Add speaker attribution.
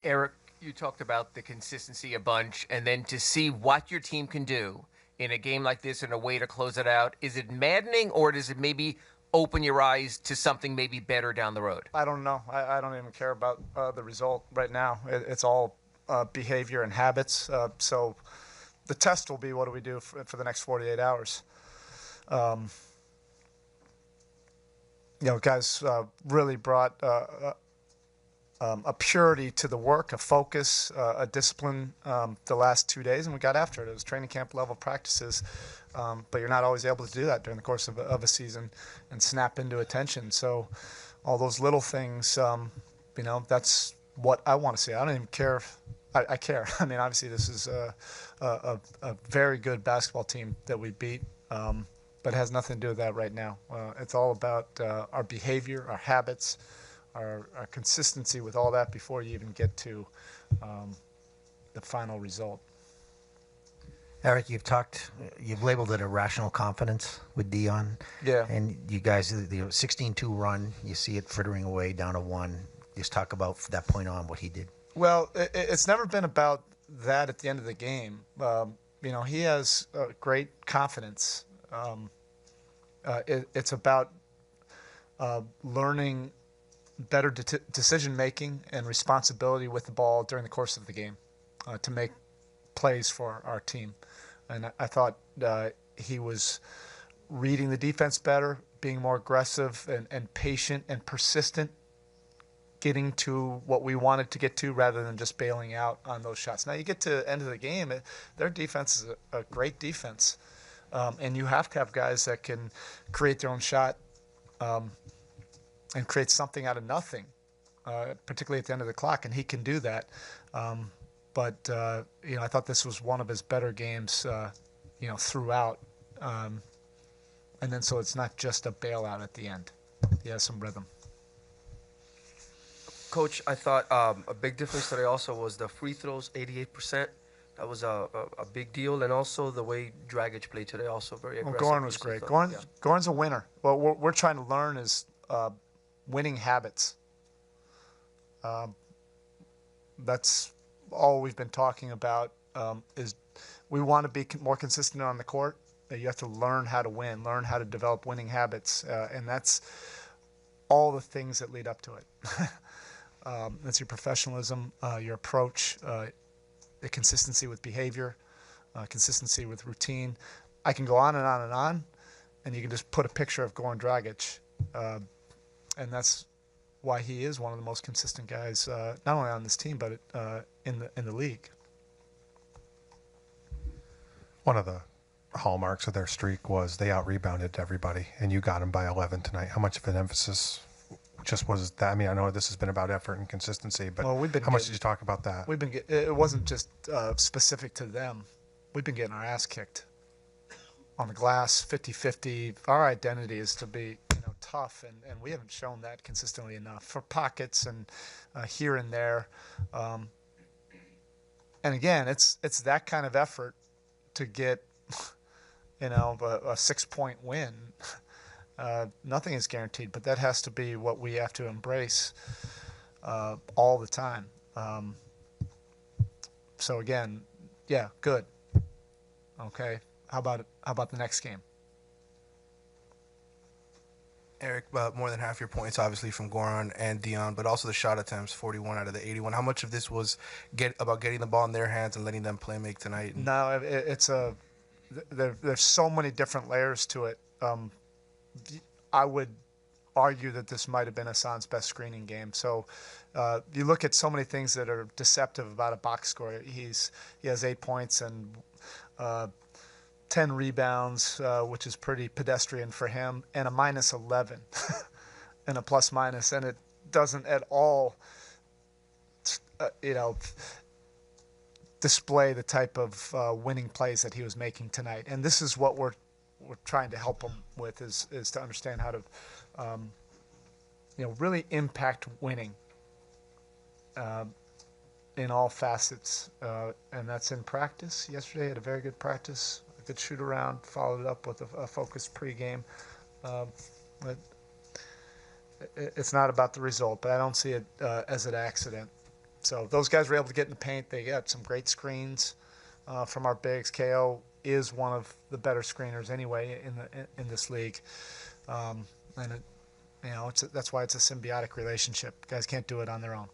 Speaker 1: Eric, you talked about the consistency a bunch, and then to see what your team can do in a game like this and a way to close it out. Is it maddening, or does it maybe open your eyes to something maybe better down the road?
Speaker 2: I don't know. I don't even care about the result right now. It's all behavior and habits. So the test will be what do we do for the next 48 hours. Um, guys really brought a purity to the work, a focus, a discipline the last 2 days, and we got after it. It was training camp level practices, but you're not always able to do that during the course of a season and snap into attention. So all those little things, that's what I want to see. I don't even care if I care. I mean, obviously, this is a very good basketball team that we beat, but it has nothing to do with that right now. It's all about our behavior, our habits, our consistency with all that before you even get to um, the final result.
Speaker 3: Eric, you've labeled it irrational confidence with Dion,
Speaker 2: Yeah.
Speaker 3: and you guys, the 16-2 run, you see it frittering away down to one. Just talk about from that point on what he did.
Speaker 2: Well, it's never been about that at the end of the game. He has great confidence. It's about learning better decision making and responsibility with the ball during the course of the game to make plays for our team. And I thought he was reading the defense better, being more aggressive and patient and persistent, getting to what we wanted to get to rather than just bailing out on those shots. Now you get to the end of the game, their defense is a great defense. And you have to have guys that can create their own shot and create something out of nothing, particularly at the end of the clock, and he can do that. But I thought this was one of his better games, throughout. And then so it's not just a bailout at the end. He has some rhythm.
Speaker 4: Coach, I thought a big difference today also was the free throws, 88%. That was a big deal, and also the way Dragic played today, also very
Speaker 2: Well,
Speaker 4: aggressive.
Speaker 2: Goran was great. Goran's a winner. What we're trying to learn is winning habits. That's all we've been talking about. Is we want to be more consistent on the court. You have to learn how to win, learn how to develop winning habits, and that's all the things that lead up to it. That's your professionalism, your approach, the consistency with behavior, consistency with routine. I can go on and on and on, and you can just put a picture of Goran Dragic, and that's why he is one of the most consistent guys, not only on this team but in the league.
Speaker 5: One of the hallmarks of their streak was they out-rebounded everybody, and you got them by 11 tonight. How much of an emphasis just was that? I mean, I know this has been about effort and consistency, but how much did you talk about that?
Speaker 2: It wasn't just specific to them. We've been getting our ass kicked on the glass, 50-50. Our identity is to be tough, and we haven't shown that consistently enough for pockets and here and there. And again, it's that kind of effort to get a 6-point win. Nothing is guaranteed, but that has to be what we have to embrace all the time. So again, yeah, good. Okay, how about the next game?
Speaker 6: Eric, more than half your points, obviously, from Goran and Dion, but also the shot attempts, 41 out of the 81. How much of this was about getting the ball in their hands and letting them play make tonight?
Speaker 2: No, there's so many different layers to it. I would argue that this might have been Hassan's best screening game. So you look at so many things that are deceptive about a box score. He has 8 points and 10 rebounds, which is pretty pedestrian for him, and a minus 11 and a plus minus, and it doesn't at all, display the type of winning plays that he was making tonight. And this is what we're trying to help him with is to understand how to, really impact winning in all facets, and that's in practice. Yesterday he had a very good practice. Good shoot around, followed it up with a focused pregame. But it's not about the result, but I don't see it as an accident. So those guys were able to get in the paint. They got some great screens from our bigs. KO is one of the better screeners anyway in this league, and that's why it's a symbiotic relationship. Guys can't do it on their own.